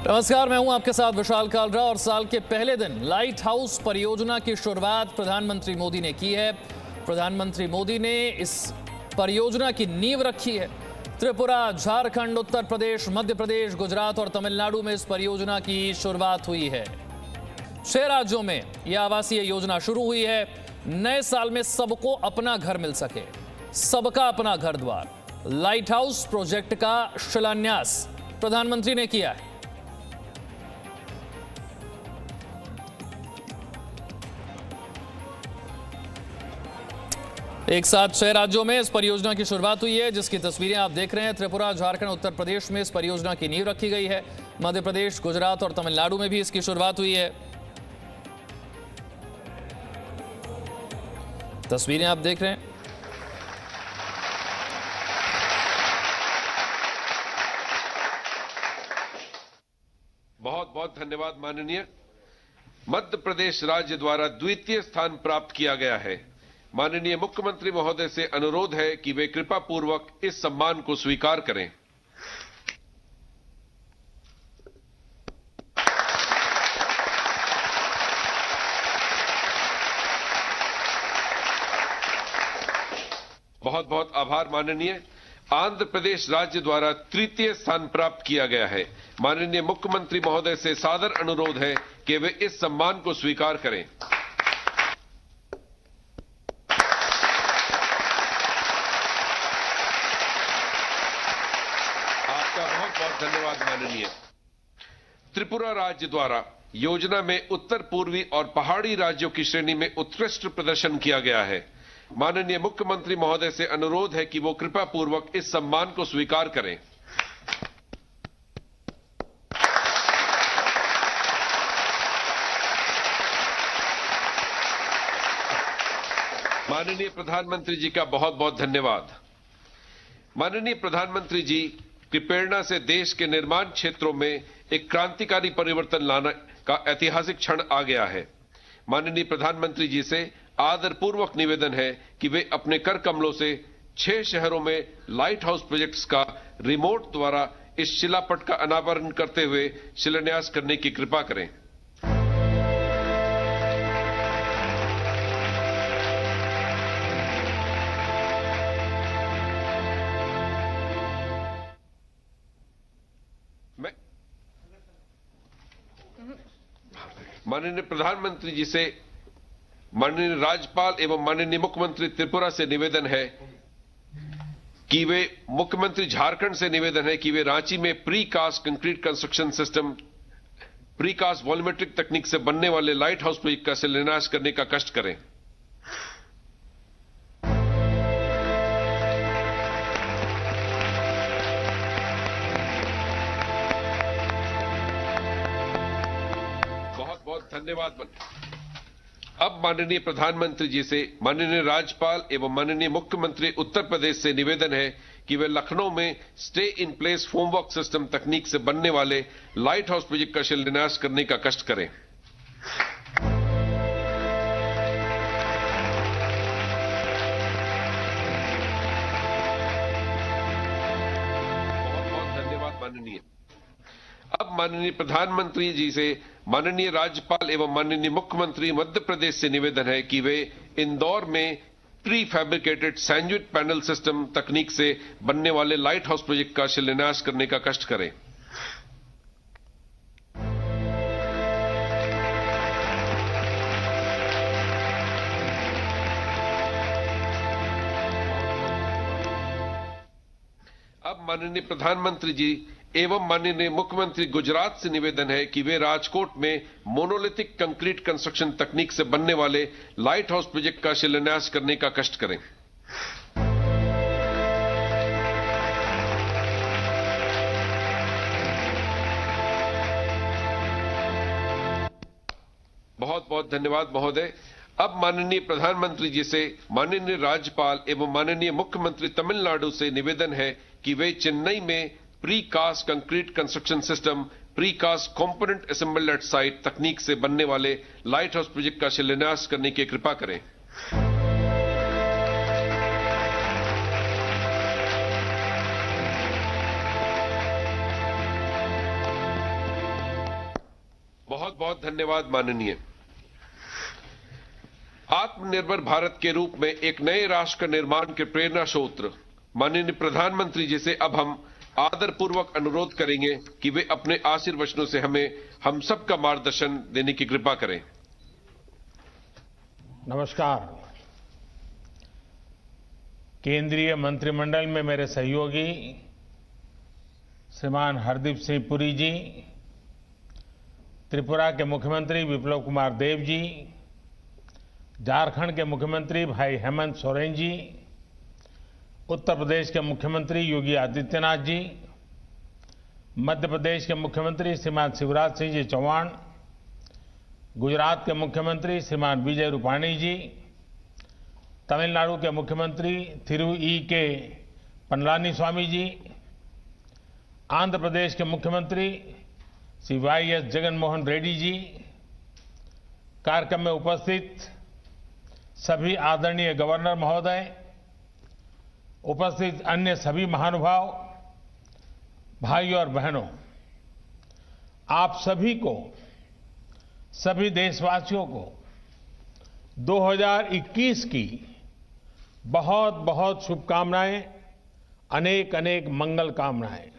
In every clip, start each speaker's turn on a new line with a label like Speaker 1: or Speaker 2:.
Speaker 1: नमस्कार, मैं हूं आपके साथ विशाल कालरा और साल के पहले दिन लाइट हाउस परियोजना की शुरुआत प्रधानमंत्री मोदी ने की है। प्रधानमंत्री मोदी ने इस परियोजना की नींव रखी है। त्रिपुरा, झारखंड, उत्तर प्रदेश, मध्य प्रदेश, गुजरात और तमिलनाडु में इस परियोजना की शुरुआत हुई है। 6 राज्यों में यह आवासीय योजना शुरू हुई है। नए साल में सबको अपना घर मिल सके, सबका अपना घर द्वार। लाइट हाउस प्रोजेक्ट का शिलान्यास प्रधानमंत्री ने किया है। एक साथ 6 राज्यों में इस परियोजना की शुरुआत हुई है, जिसकी तस्वीरें आप देख रहे हैं। त्रिपुरा, झारखंड, उत्तर प्रदेश में इस परियोजना की नींव रखी गई है। मध्य प्रदेश, गुजरात और तमिलनाडु में भी इसकी शुरुआत हुई है। तस्वीरें आप देख रहे हैं।
Speaker 2: बहुत बहुत धन्यवाद माननीय। मध्य प्रदेश राज्य द्वारा द्वितीय स्थान प्राप्त किया गया है। माननीय मुख्यमंत्री महोदय से अनुरोध है कि वे कृपा पूर्वक इस सम्मान को स्वीकार करें। बहुत बहुत आभार माननीय। आंध्र प्रदेश राज्य द्वारा तृतीय स्थान प्राप्त किया गया है। माननीय मुख्यमंत्री महोदय से सादर अनुरोध है कि वे इस सम्मान को स्वीकार करें। बहुत धन्यवाद माननीय। त्रिपुरा राज्य द्वारा योजना में उत्तर पूर्वी और पहाड़ी राज्यों की श्रेणी में उत्कृष्ट प्रदर्शन किया गया है। माननीय मुख्यमंत्री महोदय से अनुरोध है कि वो कृपा पूर्वक इस सम्मान को स्वीकार करें। माननीय प्रधानमंत्री जी का बहुत बहुत धन्यवाद। माननीय प्रधानमंत्री जी की प्रेरणा से देश के निर्माण क्षेत्रों में एक क्रांतिकारी परिवर्तन लाने का ऐतिहासिक क्षण आ गया है। माननीय प्रधानमंत्री जी से आदरपूर्वक निवेदन है कि वे अपने कर कमलों से 6 शहरों में लाइट हाउस प्रोजेक्ट्स का रिमोट द्वारा इस शिलापट का अनावरण करते हुए शिलान्यास करने की कृपा करें। माननीय प्रधानमंत्री जी से माननीय राज्यपाल एवं माननीय मुख्यमंत्री त्रिपुरा से निवेदन है कि वे मुख्यमंत्री झारखंड से निवेदन है कि वे रांची में precast concrete construction system, precast volumetric तकनीक से बनने वाले लाइट हाउस प्रोजेक्ट का शिलान्यास करने का कष्ट करें। धन्यवाद। अब माननीय प्रधानमंत्री जी से माननीय राज्यपाल एवं माननीय मुख्यमंत्री उत्तर प्रदेश से निवेदन है कि वे लखनऊ में स्टे इन प्लेस फोमवर्क सिस्टम तकनीक से बनने वाले लाइट हाउस प्रोजेक्ट का शिलान्यास करने का कष्ट करें। बहुत बहुत धन्यवाद माननीय। अब माननीय प्रधानमंत्री जी से माननीय राज्यपाल एवं माननीय मुख्यमंत्री मध्य प्रदेश से निवेदन है कि वे इंदौर में pre fabricated sandwich panel system तकनीक से बनने वाले लाइट हाउस प्रोजेक्ट का शिलान्यास करने का कष्ट करें। अब माननीय प्रधानमंत्री जी एवं माननीय मुख्यमंत्री गुजरात से निवेदन है कि वे राजकोट में मोनोलिथिक कंक्रीट कंस्ट्रक्शन तकनीक से बनने वाले लाइट हाउस प्रोजेक्ट का शिलान्यास करने का कष्ट करें। बहुत बहुत धन्यवाद महोदय। अब माननीय प्रधानमंत्री जी से माननीय राज्यपाल एवं माननीय मुख्यमंत्री तमिलनाडु से निवेदन है कि वे चेन्नई में precast concrete construction system, precast component assembled at site तकनीक से बनने वाले लाइट हाउस प्रोजेक्ट का शिलान्यास करने की कृपा करें। बहुत बहुत धन्यवाद माननीय। आत्मनिर्भर भारत के रूप में एक नए राष्ट्र निर्माण के प्रेरणा स्रोत माननीय प्रधानमंत्री जी से अब हम आदरपूर्वक अनुरोध करेंगे कि वे अपने आशीर्वचनों से हम सबका मार्गदर्शन देने की कृपा करें।
Speaker 3: नमस्कार। केंद्रीय मंत्रिमंडल में मेरे सहयोगी श्रीमान हरदीप सिंह पुरी जी, त्रिपुरा के मुख्यमंत्री विप्लव कुमार देव जी, झारखंड के मुख्यमंत्री भाई हेमंत सोरेन जी, उत्तर प्रदेश के मुख्यमंत्री योगी आदित्यनाथ जी, मध्य प्रदेश के मुख्यमंत्री श्रीमान शिवराज सिंह जी चौहान, गुजरात के मुख्यमंत्री श्रीमान विजय रूपाणी जी, तमिलनाडु के मुख्यमंत्री थिरु ई के पनलानी स्वामी जी, आंध्र प्रदेश के मुख्यमंत्री श्री वाई.एस. जगनमोहन रेड्डी जी, कार्यक्रम में उपस्थित सभी आदरणीय गवर्नर महोदय, उपस्थित अन्य सभी महानुभाव, भाइयों और बहनों, आप सभी को, सभी देशवासियों को 2021 की बहुत बहुत शुभकामनाएं, अनेक अनेक मंगल कामनाएं।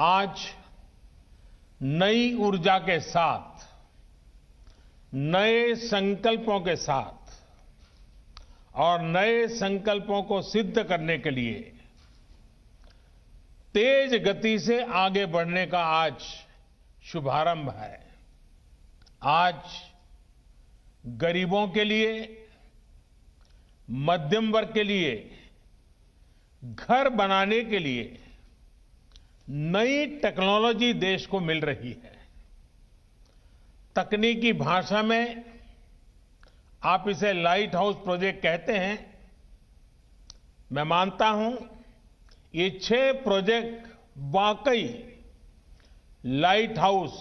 Speaker 3: आज नई ऊर्जा के साथ, नए संकल्पों के साथ और नए संकल्पों को सिद्ध करने के लिए तेज गति से आगे बढ़ने का आज शुभारंभ है। आज गरीबों के लिए, मध्यम वर्ग के लिए, घर बनाने के लिए नई टेक्नोलॉजी देश को मिल रही है। तकनीकी भाषा में आप इसे लाइट हाउस प्रोजेक्ट कहते हैं। मैं मानता हूं ये 6 प्रोजेक्ट वाकई लाइट हाउस,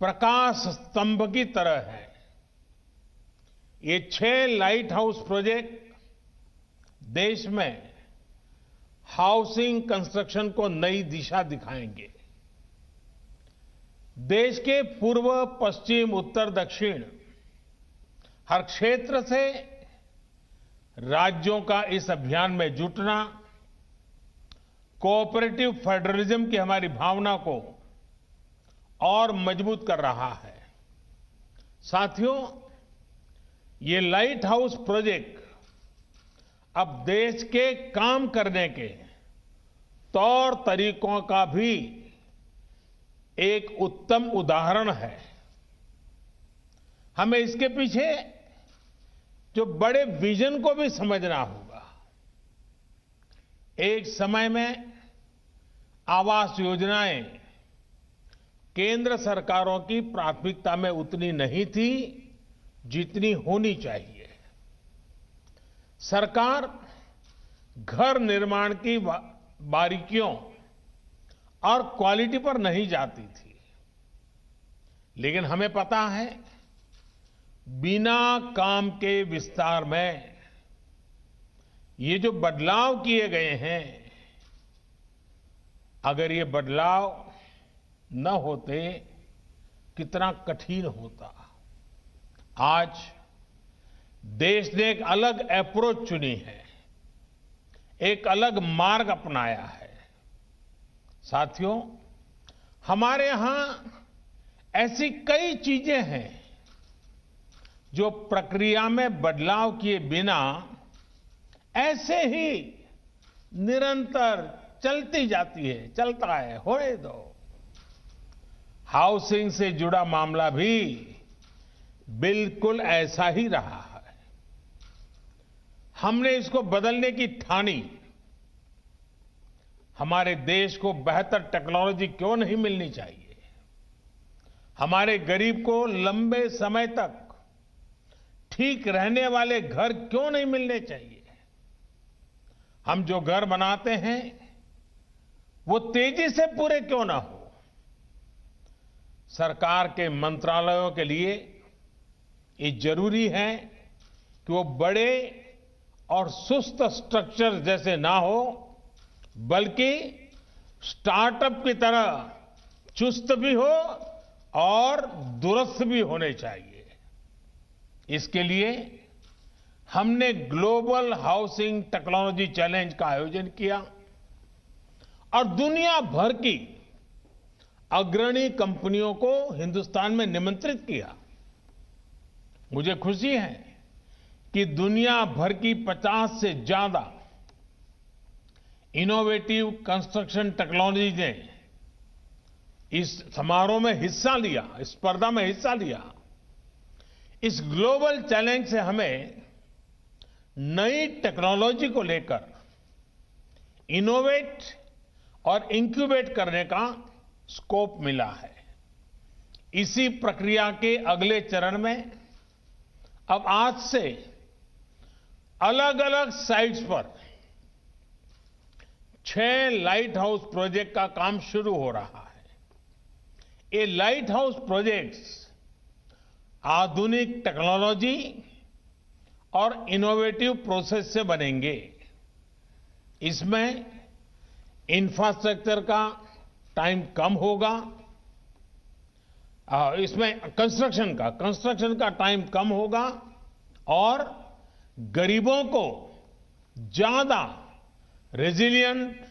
Speaker 3: प्रकाश स्तंभ की तरह है। ये 6 लाइट हाउस प्रोजेक्ट देश में हाउसिंग कंस्ट्रक्शन को नई दिशा दिखाएंगे। देश के पूर्व, पश्चिम, उत्तर, दक्षिण हर क्षेत्र से राज्यों का इस अभियान में जुटना कोऑपरेटिव फेडरलिज्म की हमारी भावना को और मजबूत कर रहा है। साथियों, ये लाइट हाउस प्रोजेक्ट अब देश के काम करने के तौर तरीकों का भी एक उत्तम उदाहरण है। हमें इसके पीछे जो बड़े विजन को भी समझना होगा। एक समय में आवास योजनाएं केंद्र सरकारों की प्राथमिकता में उतनी नहीं थी जितनी होनी चाहिए। सरकार घर निर्माण की बारीकियों और क्वालिटी पर नहीं जाती थी, लेकिन हमें पता है बिना काम के विस्तार में ये जो बदलाव किए गए हैं, अगर ये बदलाव न होते कितना कठिन होता। आज देश ने एक अलग अप्रोच चुनी है, एक अलग मार्ग अपनाया है। साथियों, हमारे यहां ऐसी कई चीजें हैं जो प्रक्रिया में बदलाव किए बिना ऐसे ही निरंतर चलती जाती है, चलता है, होने दो। हाउसिंग से जुड़ा मामला भी बिल्कुल ऐसा ही रहा है। हमने इसको बदलने की ठानी। हमारे देश को बेहतर टेक्नोलॉजी क्यों नहीं मिलनी चाहिए? हमारे गरीब को लंबे समय तक ठीक रहने वाले घर क्यों नहीं मिलने चाहिए? हम जो घर बनाते हैं वो तेजी से पूरे क्यों ना हो? सरकार के मंत्रालयों के लिए ये जरूरी है कि वो बड़े और सुस्त स्ट्रक्चर जैसे ना हो, बल्कि स्टार्टअप की तरह चुस्त भी हो और दुरुस्त भी होने चाहिए। इसके लिए हमने ग्लोबल हाउसिंग टेक्नोलॉजी चैलेंज का आयोजन किया और दुनिया भर की अग्रणी कंपनियों को हिंदुस्तान में निमंत्रित किया। मुझे खुशी है कि दुनिया भर की 50 से ज्यादा इनोवेटिव कंस्ट्रक्शन टेक्नोलॉजी ने इस समारोह में हिस्सा लिया, इस स्पर्धा में हिस्सा लिया। इस ग्लोबल चैलेंज से हमें नई टेक्नोलॉजी को लेकर इनोवेट और इंक्यूबेट करने का स्कोप मिला है। इसी प्रक्रिया के अगले चरण में अब आज से अलग अलग साइट्स पर 6 लाइट हाउस प्रोजेक्ट का काम शुरू हो रहा है। ये लाइट हाउस प्रोजेक्ट्स आधुनिक टेक्नोलॉजी और इनोवेटिव प्रोसेस से बनेंगे। इसमें इंफ्रास्ट्रक्चर का टाइम कम होगा, इसमें कंस्ट्रक्शन का टाइम कम होगा और गरीबों को ज्यादा रेजिलिएंट,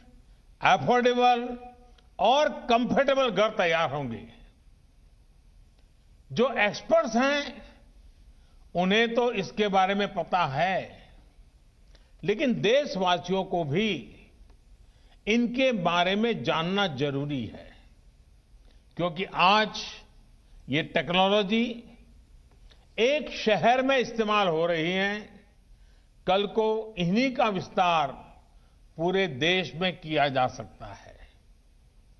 Speaker 3: अफोर्डेबल और कंफर्टेबल घर तैयार होंगे। जो एक्सपर्ट्स हैं उन्हें तो इसके बारे में पता है, लेकिन देशवासियों को भी इनके बारे में जानना जरूरी है, क्योंकि आज ये टेक्नोलॉजी एक शहर में इस्तेमाल हो रही है, कल को इन्हीं का विस्तार पूरे देश में किया जा सकता है।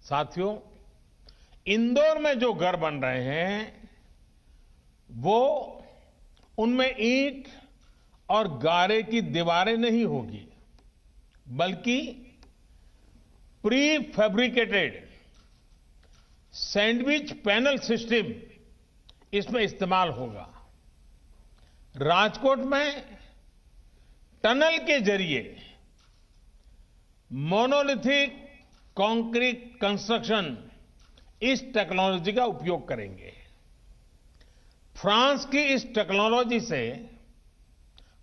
Speaker 3: साथियों, इंदौर में जो घर बन रहे हैं वो उनमें ईंट और गारे की दीवारें नहीं होगी, बल्कि pre fabricated sandwich panel system इसमें इस्तेमाल होगा। राजकोट में टनल के जरिए मोनोलिथिक कंक्रीट कंस्ट्रक्शन इस टेक्नोलॉजी का उपयोग करेंगे। फ्रांस की इस टेक्नोलॉजी से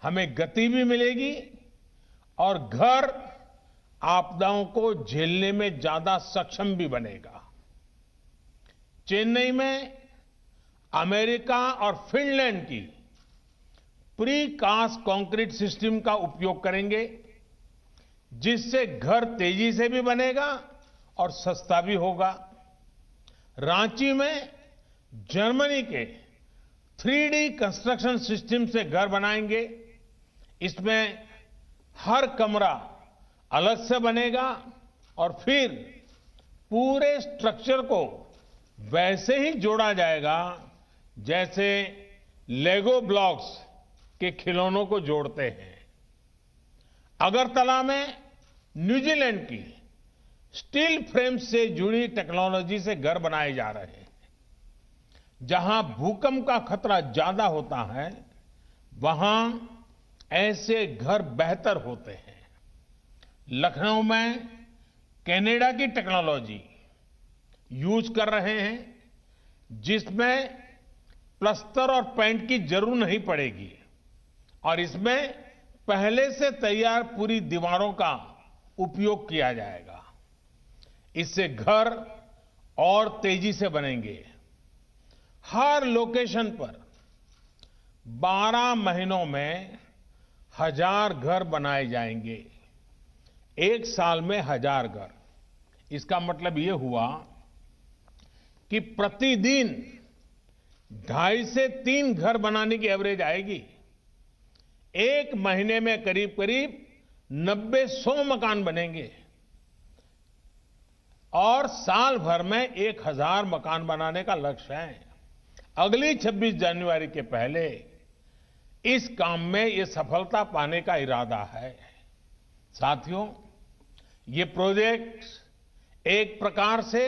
Speaker 3: हमें गति भी मिलेगी और घर आपदाओं को झेलने में ज्यादा सक्षम भी बनेगा। चेन्नई में अमेरिका और फिनलैंड की प्री कास्ट कंक्रीट सिस्टम का उपयोग करेंगे, जिससे घर तेजी से भी बनेगा और सस्ता भी होगा। रांची में जर्मनी के 3D कंस्ट्रक्शन सिस्टम से घर बनाएंगे। इसमें हर कमरा अलग से बनेगा और फिर पूरे स्ट्रक्चर को वैसे ही जोड़ा जाएगा जैसे लेगो ब्लॉक्स के खिलौनों को जोड़ते हैं। अगरतला में न्यूजीलैंड की स्टील फ्रेम से जुड़ी टेक्नोलॉजी से घर बनाए जा रहे हैं। जहां भूकंप का खतरा ज्यादा होता है, वहां ऐसे घर बेहतर होते हैं। लखनऊ में कनाडा की टेक्नोलॉजी यूज कर रहे हैं, जिसमें प्लास्टर और पेंट की जरूरत नहीं पड़ेगी और इसमें पहले से तैयार पूरी दीवारों का उपयोग किया जाएगा। इससे घर और तेजी से बनेंगे। हर लोकेशन पर 12 महीनों में 1000 घर बनाए जाएंगे। एक साल में 1000 घर। इसका मतलब यह हुआ कि प्रतिदिन 2.5 से 3 घर बनाने की एवरेज आएगी। एक महीने में करीब करीब 90-100 मकान बनेंगे और साल भर में 1000 मकान बनाने का लक्ष्य है। अगली 26 जनवरी के पहले इस काम में ये सफलता पाने का इरादा है। साथियों, ये प्रोजेक्ट एक प्रकार से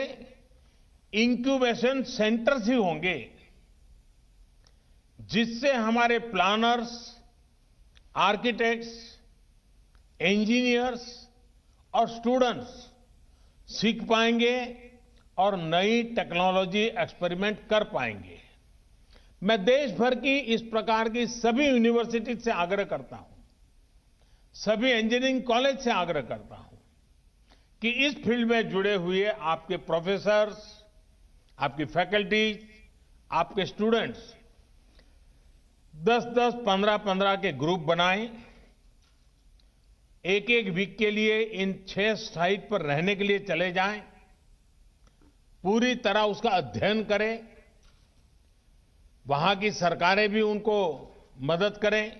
Speaker 3: इंक्यूबेशन सेंटर्स ही होंगे, जिससे हमारे प्लानर्स, आर्किटेक्ट्स, इंजीनियर्स और स्टूडेंट्स सीख पाएंगे और नई टेक्नोलॉजी एक्सपेरिमेंट कर पाएंगे। मैं देश भर की इस प्रकार की सभी यूनिवर्सिटी से आग्रह करता हूं, सभी इंजीनियरिंग कॉलेज से आग्रह करता हूं कि इस फील्ड में जुड़े हुए आपके प्रोफेसर्स, आपकी फैकल्टी, आपके स्टूडेंट्स 10-10, 15-15 के ग्रुप बनाएं, एक वीक के लिए इन 6 साइट पर रहने के लिए चले जाएं, पूरी तरह उसका अध्ययन करें, वहां की सरकारें भी उनको मदद करें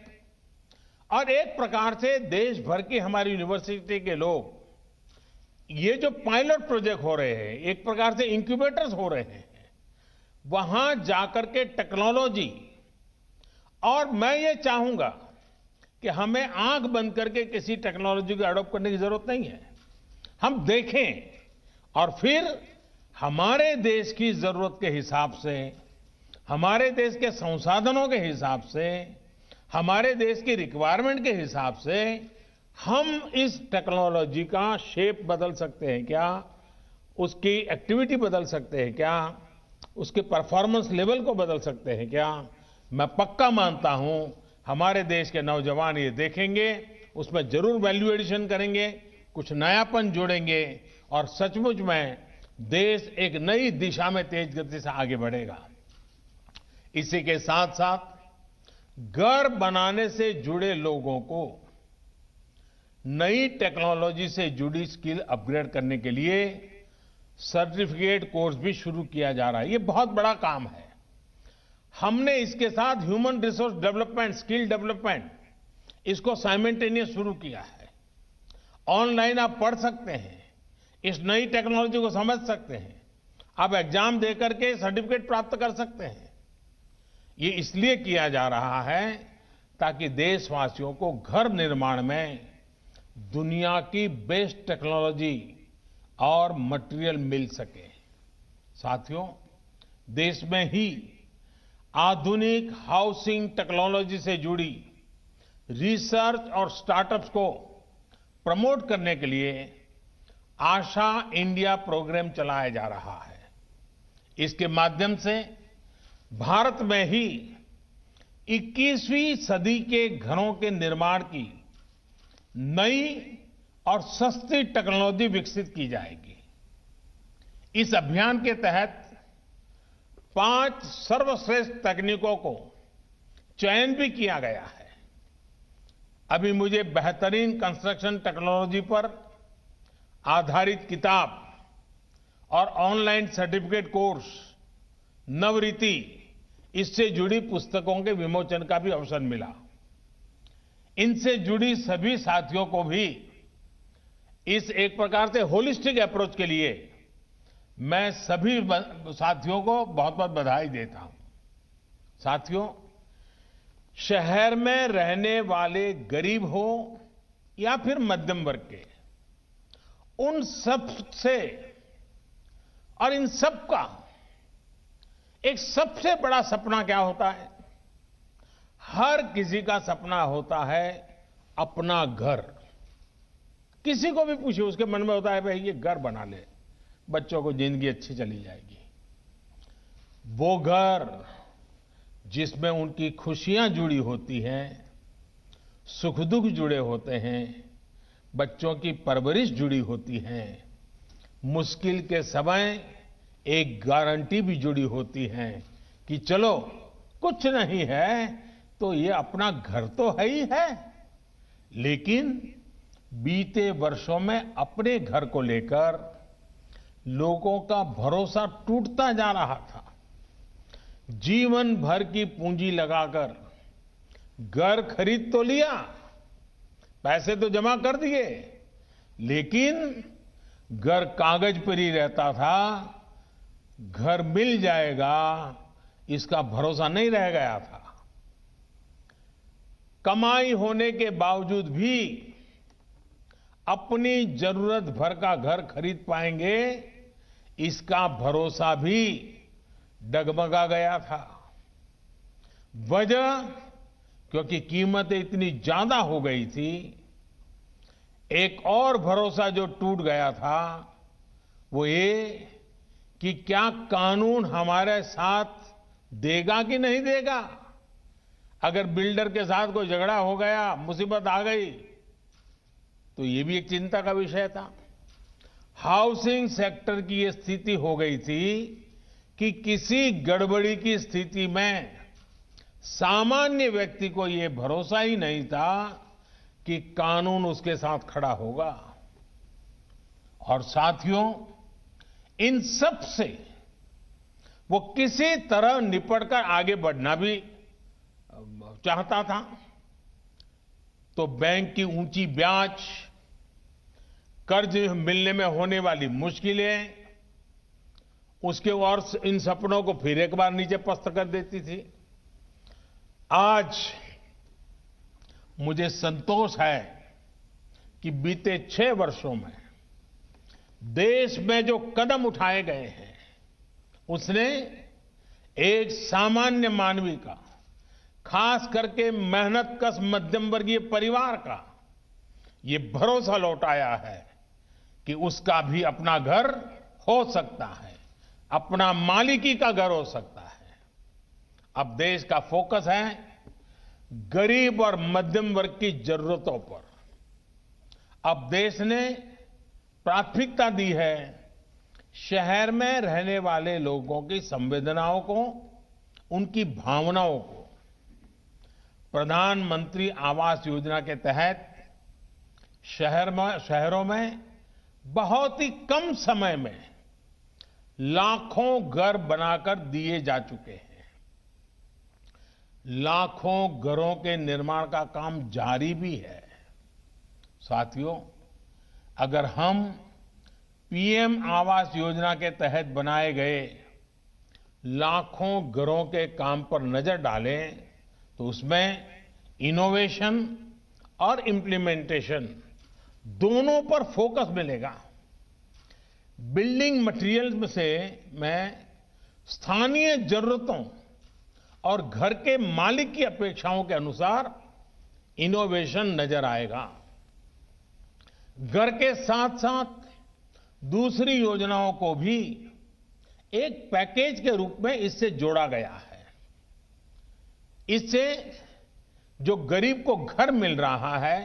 Speaker 3: और एक प्रकार से देश भर की हमारी यूनिवर्सिटी के लोग ये जो पायलट प्रोजेक्ट हो रहे हैं, एक प्रकार से इंक्यूबेटर्स हो रहे हैं, वहां जाकर के टेक्नोलॉजी, और मैं ये चाहूंगा कि हमें आंख बंद करके किसी टेक्नोलॉजी को अडॉप्ट करने की जरूरत नहीं है। हम देखें और फिर हमारे देश की जरूरत के हिसाब से, हमारे देश के संसाधनों के हिसाब से, हमारे देश की रिक्वायरमेंट के हिसाब से हम इस टेक्नोलॉजी का शेप बदल सकते हैं क्या, उसकी एक्टिविटी बदल सकते हैं क्या, उसके परफॉर्मेंस लेवल को बदल सकते हैं क्या। मैं पक्का मानता हूं हमारे देश के नौजवान ये देखेंगे, उसमें जरूर वैल्यू एडिशन करेंगे, कुछ नयापन जोड़ेंगे और सचमुच में देश एक नई दिशा में तेज गति से आगे बढ़ेगा। इसी के साथ साथ घर बनाने से जुड़े लोगों को नई टेक्नोलॉजी से जुड़ी स्किल अपग्रेड करने के लिए सर्टिफिकेट कोर्स भी शुरू किया जा रहा है। ये बहुत बड़ा काम है। हमने इसके साथ human resource development, skill development, इसको साइमल्टेनियस शुरू किया है। ऑनलाइन आप पढ़ सकते हैं, इस नई टेक्नोलॉजी को समझ सकते हैं, आप एग्जाम देकर के सर्टिफिकेट प्राप्त कर सकते हैं। ये इसलिए किया जा रहा है ताकि देशवासियों को घर निर्माण में दुनिया की बेस्ट टेक्नोलॉजी और मटेरियल मिल सके। साथियों, देश में ही आधुनिक हाउसिंग टेक्नोलॉजी से जुड़ी रिसर्च और स्टार्टअप्स को प्रमोट करने के लिए आशा इंडिया प्रोग्राम चलाया जा रहा है। इसके माध्यम से भारत में ही 21वीं सदी के घरों के निर्माण की नई और सस्ती टेक्नोलॉजी विकसित की जाएगी। इस अभियान के तहत 5 सर्वश्रेष्ठ तकनीकों को चयन भी किया गया है। अभी मुझे बेहतरीन कंस्ट्रक्शन टेक्नोलॉजी पर आधारित किताब और ऑनलाइन सर्टिफिकेट कोर्स नवरीति, इससे जुड़ी पुस्तकों के विमोचन का भी अवसर मिला। इनसे जुड़ी सभी साथियों को भी इस एक प्रकार से होलिस्टिक अप्रोच के लिए मैं सभी साथियों को बहुत बहुत बधाई देता हूं। साथियों, शहर में रहने वाले गरीब हो या फिर मध्यम वर्ग के, उन सब से और इन सब का एक सबसे बड़ा सपना क्या होता है? हर किसी का सपना होता है अपना घर। किसी को भी पूछिए, उसके मन में होता है भाई ये घर बना ले, बच्चों को जिंदगी अच्छी चली जाएगी। वो घर जिसमें उनकी खुशियां जुड़ी होती हैं, सुख दुख जुड़े होते हैं, बच्चों की परवरिश जुड़ी होती है, मुश्किल के समय एक गारंटी भी जुड़ी होती है कि चलो कुछ नहीं है तो ये अपना घर तो है ही है। लेकिन बीते वर्षों में अपने घर को लेकर लोगों का भरोसा टूटता जा रहा था। जीवन भर की पूंजी लगाकर घर खरीद तो लिया, पैसे तो जमा कर दिए, लेकिन घर कागज पर ही रहता था। घर मिल जाएगा इसका भरोसा नहीं रह गया था। कमाई होने के बावजूद भी अपनी जरूरत भर का घर खरीद पाएंगे, इसका भरोसा भी डगमगा गया था। वजह क्योंकि कीमतें इतनी ज्यादा हो गई थी। एक और भरोसा जो टूट गया था वो ये कि क्या कानून हमारे साथ देगा कि नहीं देगा। अगर बिल्डर के साथ कोई झगड़ा हो गया, मुसीबत आ गई, तो ये भी एक चिंता का विषय था। हाउसिंग सेक्टर की ये स्थिति हो गई थी कि किसी गड़बड़ी की स्थिति में सामान्य व्यक्ति को ये भरोसा ही नहीं था कि कानून उसके साथ खड़ा होगा। और साथियों, इन सब से वो किसी तरह निपटकर आगे बढ़ना भी चाहता था। तो बैंक की ऊंची ब्याज, कर्ज मिलने में होने वाली मुश्किलें, उसके और इन सपनों को फिर एक बार नीचे पस्त कर देती थी। आज मुझे संतोष है कि बीते 6 वर्षों में देश में जो कदम उठाए गए हैं, उसने एक सामान्य मानवी का, खास करके मेहनतकश मध्यम वर्गीय परिवार का ये भरोसा लौटाया है कि उसका भी अपना घर हो सकता है, अपना मालिकी का घर हो सकता है। अब देश का फोकस है गरीब और मध्यम वर्ग की जरूरतों पर। अब देश ने प्राथमिकता दी है शहर में रहने वाले लोगों की संवेदनाओं को, उनकी भावनाओं को। प्रधानमंत्री आवास योजना के तहत शहरों में बहुत ही कम समय में लाखों घर बनाकर दिए जा चुके हैं। लाखों घरों के निर्माण का काम जारी भी है। साथियों, अगर हम पीएम आवास योजना के तहत बनाए गए लाखों घरों के काम पर नजर डालें, तो उसमें इनोवेशन और इम्प्लीमेंटेशन दोनों पर फोकस मिलेगा। बिल्डिंग मटेरियल से मैं स्थानीय जरूरतों और घर के मालिक की अपेक्षाओं के अनुसार इनोवेशन नजर आएगा। घर के साथ साथ दूसरी योजनाओं को भी एक पैकेज के रूप में इससे जोड़ा गया है। इससे जो गरीब को घर मिल रहा है,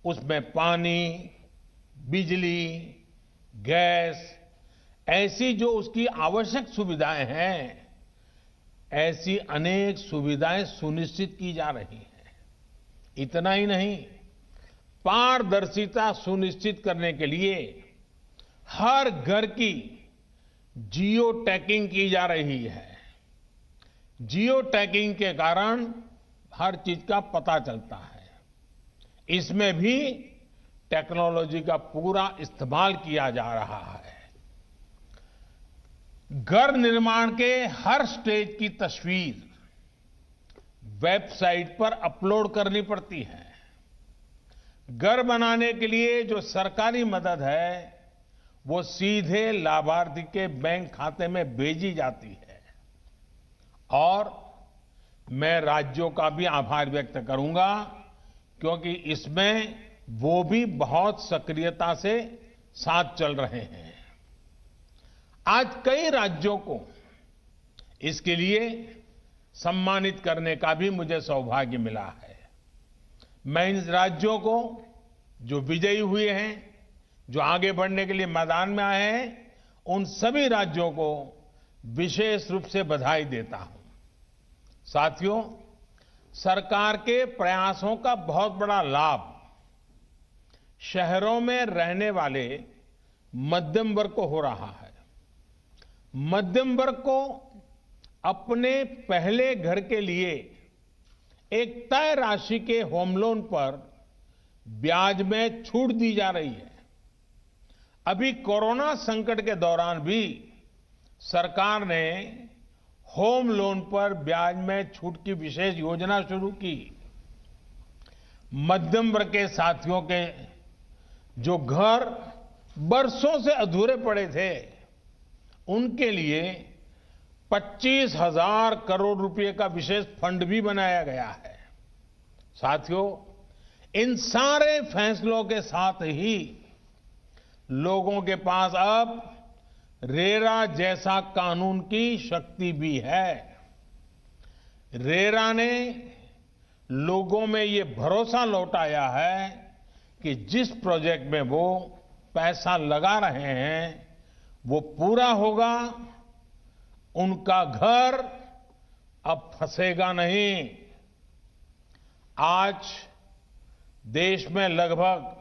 Speaker 3: उसमें पानी, बिजली, गैस, ऐसी जो उसकी आवश्यक सुविधाएं हैं, ऐसी अनेक सुविधाएं सुनिश्चित की जा रही हैं। इतना ही नहीं, पारदर्शिता सुनिश्चित करने के लिए हर घर की जियो टैगिंग की जा रही है। जियो टैगिंग के कारण हर चीज का पता चलता है। इसमें भी टेक्नोलॉजी का पूरा इस्तेमाल किया जा रहा है। घर निर्माण के हर स्टेज की तस्वीर वेबसाइट पर अपलोड करनी पड़ती है। घर बनाने के लिए जो सरकारी मदद है, वो सीधे लाभार्थी के बैंक खाते में भेजी जाती है। और मैं राज्यों का भी आभार व्यक्त करूंगा, क्योंकि इसमें वो भी बहुत सक्रियता से साथ चल रहे हैं। आज कई राज्यों को इसके लिए सम्मानित करने का भी मुझे सौभाग्य मिला है। मैं इन राज्यों को, जो विजयी हुए हैं, जो आगे बढ़ने के लिए मैदान में आए हैं, उन सभी राज्यों को विशेष रूप से बधाई देता हूं। साथियों, सरकार के प्रयासों का बहुत बड़ा लाभ शहरों में रहने वाले मध्यम वर्ग को हो रहा है। मध्यम वर्ग को अपने पहले घर के लिए एक तय राशि के होम लोन पर ब्याज में छूट दी जा रही है। अभी कोरोना संकट के दौरान भी सरकार ने होम लोन पर ब्याज में छूट की विशेष योजना शुरू की। मध्यम वर्ग के साथियों के जो घर बरसों से अधूरे पड़े थे, उनके लिए 25,000 करोड़ रुपए का विशेष फंड भी बनाया गया है। साथियों, इन सारे फैसलों के साथ ही लोगों के पास अब रेरा जैसा कानून की शक्ति भी है। रेरा ने लोगों में ये भरोसा लौटाया है कि जिस प्रोजेक्ट में वो पैसा लगा रहे हैं वो पूरा होगा, उनका घर अब फंसेगा नहीं। आज देश में लगभग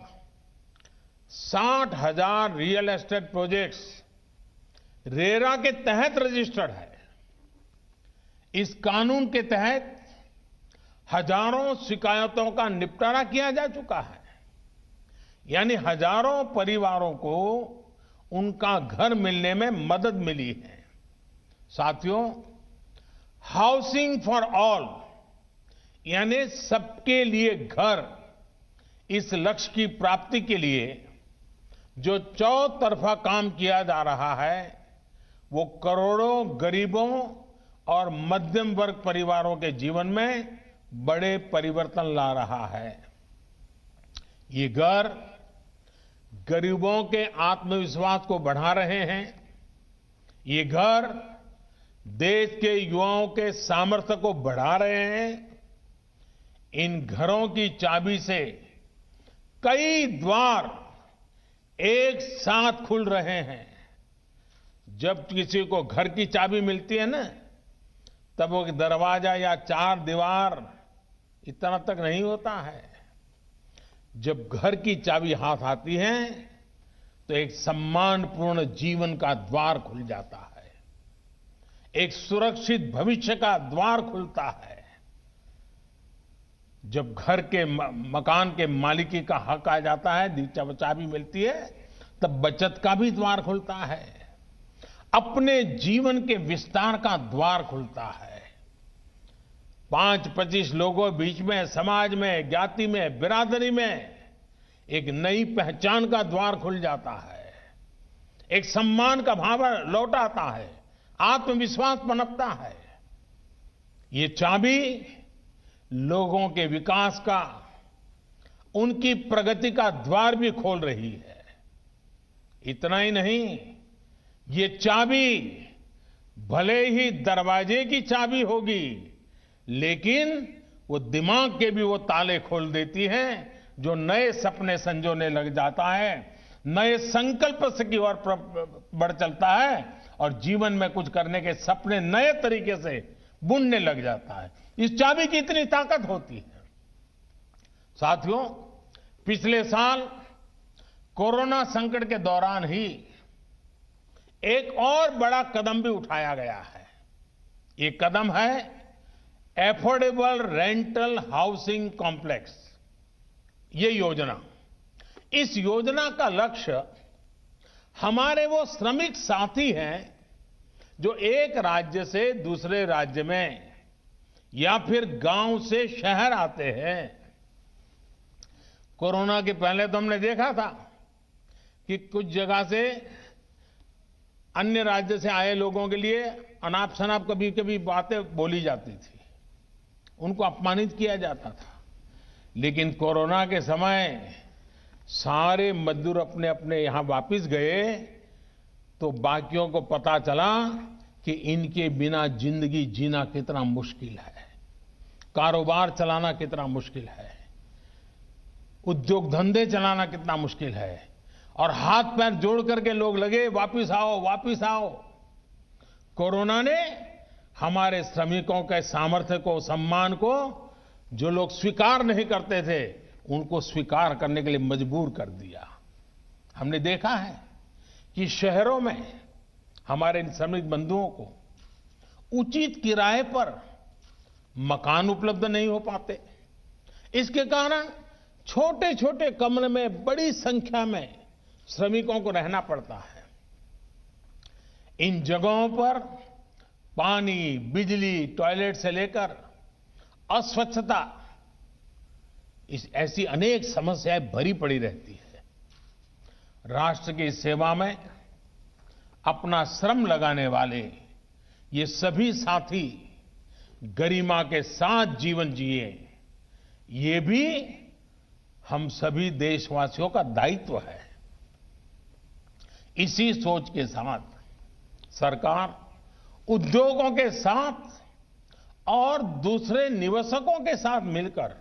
Speaker 3: 60,000 रियल एस्टेट प्रोजेक्ट्स रेरा के तहत रजिस्टर्ड है। इस कानून के तहत हजारों शिकायतों का निपटारा किया जा चुका है, यानी हजारों परिवारों को उनका घर मिलने में मदद मिली है। साथियों, हाउसिंग फॉर ऑल यानी सबके लिए घर, इस लक्ष्य की प्राप्ति के लिए जो चौतरफा काम किया जा रहा है वो करोड़ों गरीबों और मध्यम वर्ग परिवारों के जीवन में बड़े परिवर्तन ला रहा है। ये घर गरीबों के आत्मविश्वास को बढ़ा रहे हैं। ये घर देश के युवाओं के सामर्थ्य को बढ़ा रहे हैं। इन घरों की चाबी से कई द्वार एक साथ खुल रहे हैं। जब किसी को घर की चाबी मिलती है ना, तब वो दरवाजा या चार दीवार इतना तक नहीं होता है। जब घर की चाबी हाथ आती है तो एक सम्मानपूर्ण जीवन का द्वार खुल जाता है, एक सुरक्षित भविष्य का द्वार खुलता है। जब घर के मकान के मालिकी का हक आ जाता है, चाबी मिलती है, तब बचत का भी द्वार खुलता है, अपने जीवन के विस्तार का द्वार खुलता है। 5-25 लोगों बीच में, समाज में, ज्ञाति में, बिरादरी में एक नई पहचान का द्वार खुल जाता है, एक सम्मान का भाव लौट आता है, आत्मविश्वास पनपता है। ये चाबी लोगों के विकास का, उनकी प्रगति का द्वार भी खोल रही है। इतना ही नहीं, ये चाबी भले ही दरवाजे की चाबी होगी, लेकिन वो दिमाग के भी वो ताले खोल देती है जो नए सपने संजोने लग जाता है, नए संकल्प से की ओर बढ़ चलता है और जीवन में कुछ करने के सपने नए तरीके से बुनने लग जाता है। इस चाबी की इतनी ताकत होती है। साथियों, पिछले साल कोरोना संकट के दौरान ही एक और बड़ा कदम भी उठाया गया है। ये कदम है एफोर्डेबल रेंटल हाउसिंग कॉम्प्लेक्स। ये योजना, इस योजना का लक्ष्य हमारे वो श्रमिक साथी हैं जो एक राज्य से दूसरे राज्य में या फिर गांव से शहर आते हैं। कोरोना के पहले तो हमने देखा था कि कुछ जगह से अन्य राज्य से आए लोगों के लिए अनाप शनाप कभी कभी बातें बोली जाती थी, उनको अपमानित किया जाता था। लेकिन कोरोना के समय सारे मजदूर अपने अपने यहां वापस गए तो बाकियों को पता चला कि इनके बिना जिंदगी जीना कितना मुश्किल है, कारोबार चलाना कितना मुश्किल है, उद्योग धंधे चलाना कितना मुश्किल है। और हाथ पैर जोड़ करके लोग लगे वापिस आओ, वापिस आओ। कोरोना ने हमारे श्रमिकों के सामर्थ्य को, सम्मान को, जो लोग स्वीकार नहीं करते थे उनको स्वीकार करने के लिए मजबूर कर दिया। हमने देखा है कि शहरों में हमारे श्रमिक बंधुओं को उचित किराए पर मकान उपलब्ध नहीं हो पाते। इसके कारण छोटे छोटे कमरे में बड़ी संख्या में श्रमिकों को रहना पड़ता है। इन जगहों पर पानी, बिजली, टॉयलेट से लेकर अस्वच्छता, ऐसी अनेक समस्याएं भरी पड़ी रहती है। राष्ट्र की सेवा में अपना श्रम लगाने वाले ये सभी साथी गरिमा के साथ जीवन जिए, ये भी हम सभी देशवासियों का दायित्व है। इसी सोच के साथ सरकार उद्योगों के साथ और दूसरे निवेशकों के साथ मिलकर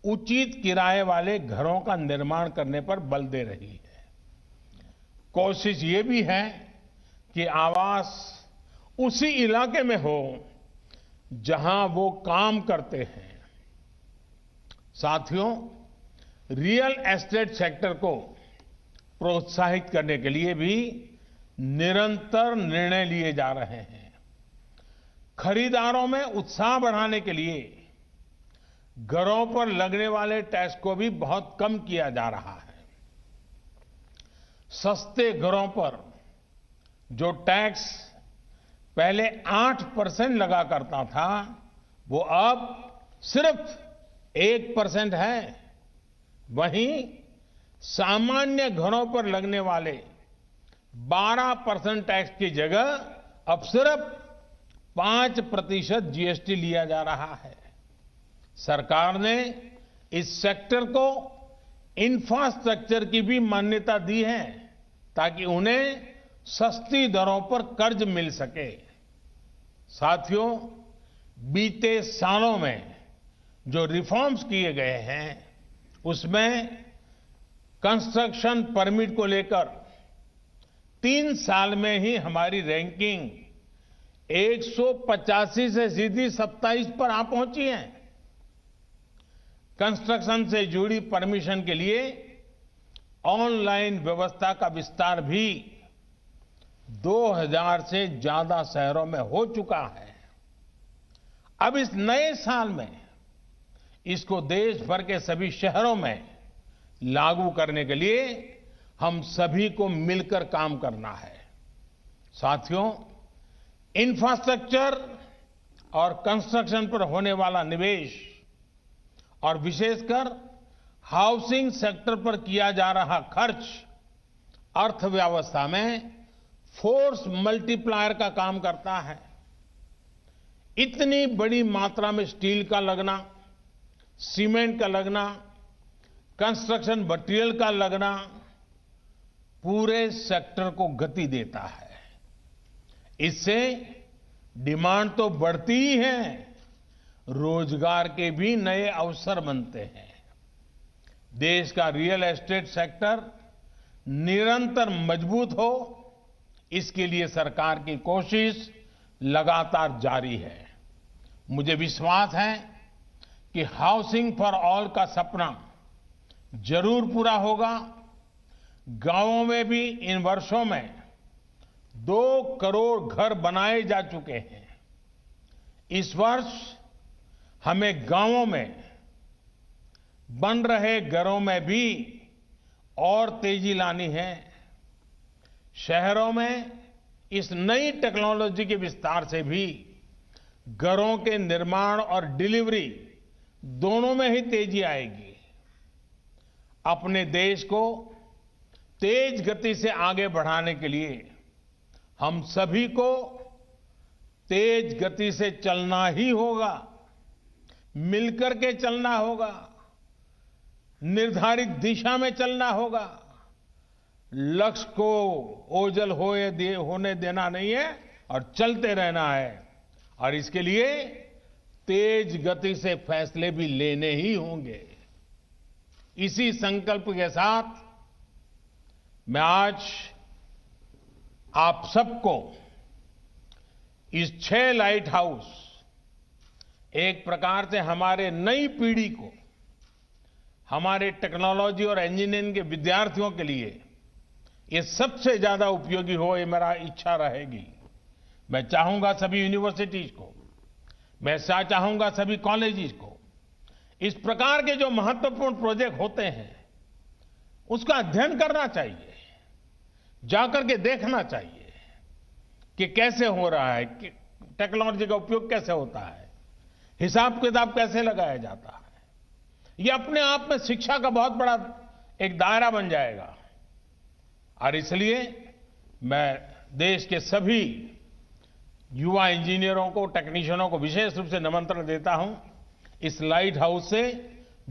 Speaker 3: उचित किराए वाले घरों का निर्माण करने पर बल दे रही है। कोशिश ये भी है कि आवास उसी इलाके में हो जहां वो काम करते हैं। साथियों, रियल एस्टेट सेक्टर को प्रोत्साहित करने के लिए भी निरंतर निर्णय लिए जा रहे हैं। खरीदारों में उत्साह बढ़ाने के लिए घरों पर लगने वाले टैक्स को भी बहुत कम किया जा रहा है। सस्ते घरों पर जो टैक्स पहले 8% लगा करता था, वो अब सिर्फ 1% है। वहीं सामान्य घरों पर लगने वाले 12% टैक्स की जगह अब सिर्फ 5% जीएसटी लिया जा रहा है। सरकार ने इस सेक्टर को इंफ्रास्ट्रक्चर की भी मान्यता दी है ताकि उन्हें सस्ती दरों पर कर्ज मिल सके। साथियों, बीते सालों में जो रिफॉर्म्स किए गए हैं उसमें कंस्ट्रक्शन परमिट को लेकर 3 साल में ही हमारी रैंकिंग 185 से सीधी 27 पर आ पहुंची है। कंस्ट्रक्शन से जुड़ी परमिशन के लिए ऑनलाइन व्यवस्था का विस्तार भी 2000 से ज्यादा शहरों में हो चुका है। अब इस नए साल में इसको देश भर के सभी शहरों में लागू करने के लिए हम सभी को मिलकर काम करना है। साथियों, इंफ्रास्ट्रक्चर और कंस्ट्रक्शन पर होने वाला निवेश और विशेषकर हाउसिंग सेक्टर पर किया जा रहा खर्च अर्थव्यवस्था में फोर्स मल्टीप्लायर का काम करता है। इतनी बड़ी मात्रा में स्टील का लगना, सीमेंट का लगना, कंस्ट्रक्शन मटेरियल का लगना पूरे सेक्टर को गति देता है। इससे डिमांड तो बढ़ती ही है, रोजगार के भी नए अवसर बनते हैं। देश का रियल एस्टेट सेक्टर निरंतर मजबूत हो, इसके लिए सरकार की कोशिश लगातार जारी है। मुझे विश्वास है कि हाउसिंग फॉर ऑल का सपना जरूर पूरा होगा। गांवों में भी इन वर्षों में 2 करोड़ घर बनाए जा चुके हैं। इस वर्ष हमें गांवों में बन रहे घरों में भी और तेजी लानी है। शहरों में इस नई टेक्नोलॉजी के विस्तार से भी घरों के निर्माण और डिलीवरी दोनों में ही तेजी आएगी। अपने देश को तेज गति से आगे बढ़ाने के लिए हम सभी को तेज गति से चलना ही होगा, मिलकर के चलना होगा, निर्धारित दिशा में चलना होगा। लक्ष्य को ओझल होने देना नहीं है और चलते रहना है। और इसके लिए तेज गति से फैसले भी लेने ही होंगे। इसी संकल्प के साथ मैं आज आप सबको इस 6 लाइट हाउस, एक प्रकार से हमारे नई पीढ़ी को, हमारे टेक्नोलॉजी और इंजीनियरिंग के विद्यार्थियों के लिए ये सबसे ज्यादा उपयोगी हो, ये मेरा इच्छा रहेगी। मैं चाहूंगा सभी यूनिवर्सिटीज को, मैं चाहूंगा सभी कॉलेजेस को, इस प्रकार के जो महत्वपूर्ण प्रोजेक्ट होते हैं उसका अध्ययन करना चाहिए, जाकर के देखना चाहिए कि कैसे हो रहा है, कि टेक्नोलॉजी का उपयोग कैसे होता है, हिसाब किताब कैसे लगाया जाता है। ये अपने आप में शिक्षा का बहुत बड़ा एक दायरा बन जाएगा। और इसलिए मैं देश के सभी युवा इंजीनियरों को, टेक्नीशियनों को विशेष रूप से निमंत्रण देता हूं। इस लाइट हाउस से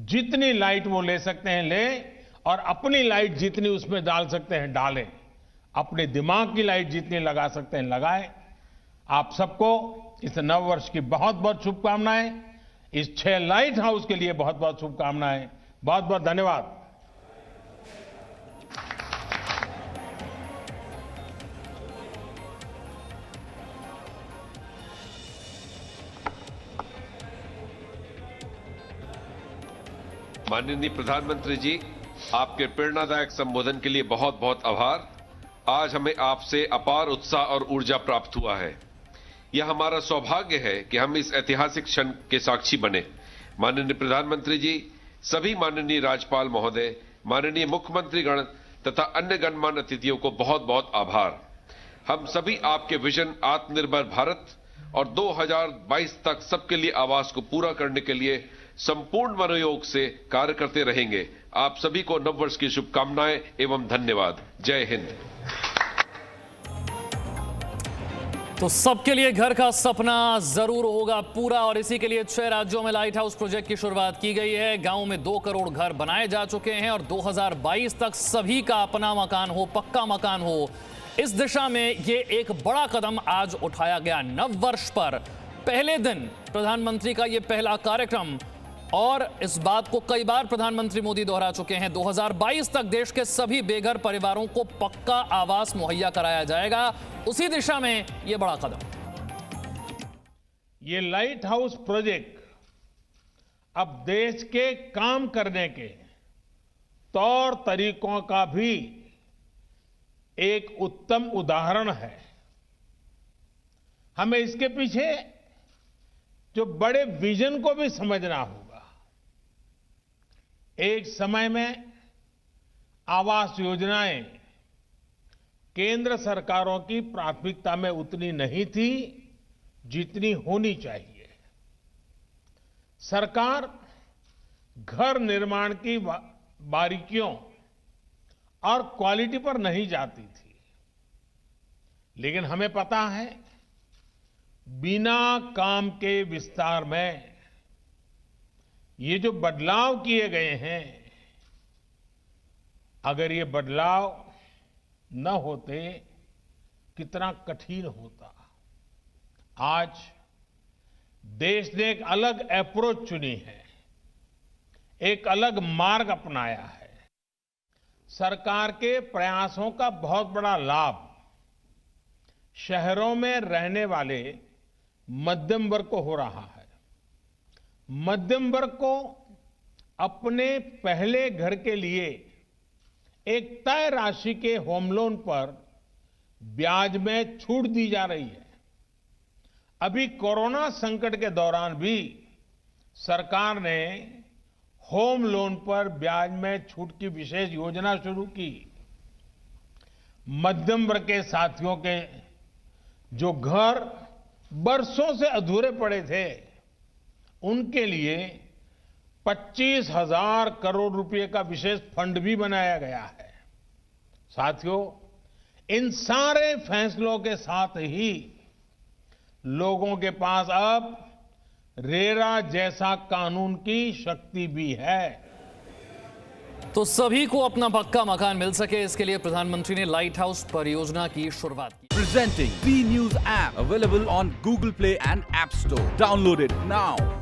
Speaker 3: जितनी लाइट वो ले सकते हैं ले, और अपनी लाइट जितनी उसमें डाल सकते हैं डालें। अपने दिमाग की लाइट जितनी लगा सकते हैं लगाएं। आप सबको इस नव वर्ष की बहुत बहुत शुभकामनाएं। इस 6 लाइट हाउस के लिए बहुत बहुत शुभकामनाएं। बहुत बहुत धन्यवाद।
Speaker 2: माननीय प्रधानमंत्री जी, आपके प्रेरणादायक संबोधन के लिए बहुत बहुत आभार। आज हमें आपसे अपार उत्साह और ऊर्जा प्राप्त हुआ है। यह हमारा सौभाग्य है कि हम इस ऐतिहासिक क्षण के साक्षी बने। माननीय प्रधानमंत्री जी, सभी माननीय राज्यपाल महोदय, माननीय मुख्यमंत्री गण तथा अन्य गणमान्य अतिथियों को बहुत बहुत आभार। हम सभी आपके विजन आत्मनिर्भर भारत और 2022 तक सबके लिए आवास को पूरा करने के लिए संपूर्ण मनोयोग से कार्य करते रहेंगे। आप सभी को नववर्ष की शुभकामनाएं एवं धन्यवाद। जय हिंद।
Speaker 1: तो सबके लिए घर का सपना जरूर होगा पूरा, और इसी के लिए 6 राज्यों में लाइट हाउस प्रोजेक्ट की शुरुआत की गई है। गांव में 2 करोड़ घर बनाए जा चुके हैं और 2022 तक सभी का अपना मकान हो, पक्का मकान हो, इस दिशा में ये एक बड़ा कदम आज उठाया गया। नव वर्ष पर पहले दिन प्रधानमंत्री का ये पहला कार्यक्रम, और इस बात को कई बार प्रधानमंत्री मोदी दोहरा चुके हैं। 2022 तक देश के सभी बेघर परिवारों को पक्का आवास मुहैया कराया जाएगा। उसी दिशा में यह बड़ा कदम।
Speaker 3: ये लाइट हाउस प्रोजेक्ट अब देश के काम करने के तौर तरीकों का भी एक उत्तम उदाहरण है। हमें इसके पीछे जो बड़े विजन को भी समझना होगा। एक समय में आवास योजनाएं केंद्र सरकारों की प्राथमिकता में उतनी नहीं थी जितनी होनी चाहिए। सरकार घर निर्माण की बारीकियों और क्वालिटी पर नहीं जाती थी, लेकिन हमें पता है बिना काम के विस्तार में ये जो बदलाव किए गए हैं, अगर ये बदलाव न होते कितना कठिन होता। आज देश ने एक अलग अप्रोच चुनी है, एक अलग मार्ग अपनाया है। सरकार के प्रयासों का बहुत बड़ा लाभ शहरों में रहने वाले मध्यम वर्ग को हो रहा है। मध्यम वर्ग को अपने पहले घर के लिए एक तय राशि के होम लोन पर ब्याज में छूट दी जा रही है। अभी कोरोना संकट के दौरान भी सरकार ने होम लोन पर ब्याज में छूट की विशेष योजना शुरू की। मध्यम वर्ग के साथियों के जो घर बरसों से अधूरे पड़े थे, उनके लिए 25,000 करोड़ रुपए का विशेष फंड भी बनाया गया है। साथियों, इन सारे फैसलों के साथ ही लोगों के पास अब रेरा जैसा कानून की शक्ति भी है।
Speaker 1: तो सभी को अपना पक्का मकान मिल सके, इसके लिए प्रधानमंत्री ने लाइट हाउस परियोजना की शुरुआत की।
Speaker 4: Presenting B News app, available on Google Play and App Store. Download it now.